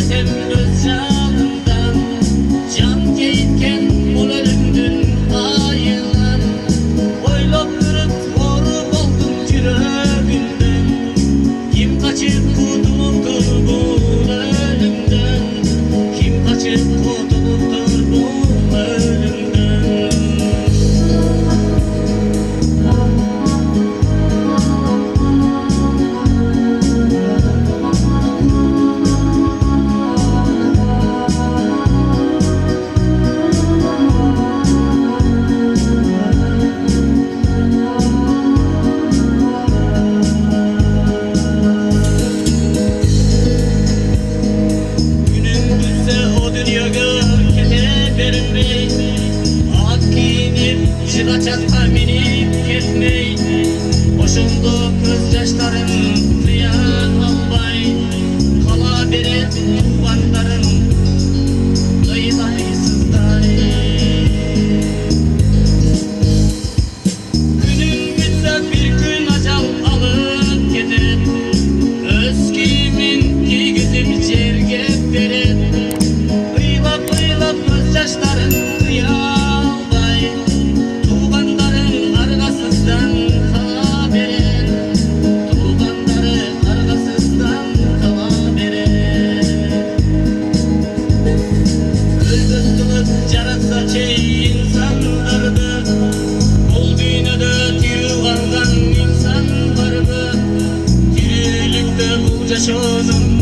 desem öz canımdan, can geyitken ol ölümdün ayılan. Oylap durup vurup oldum yüreğimden, kim kaçıp kurtuluptur bu ölümden, kim kaçıp kurtuluptur bu ölümden. Çıkacak minip gitmey, boşundu göz yaşlarım ziyan albay. Kala beret tufanlarım dayıdaysızday. Günüm bitse bir gün acal alıp gidip, öz kimin giygizim cerge verip, ıylap ıylap göz yaşlarım ziyan. Yaşadım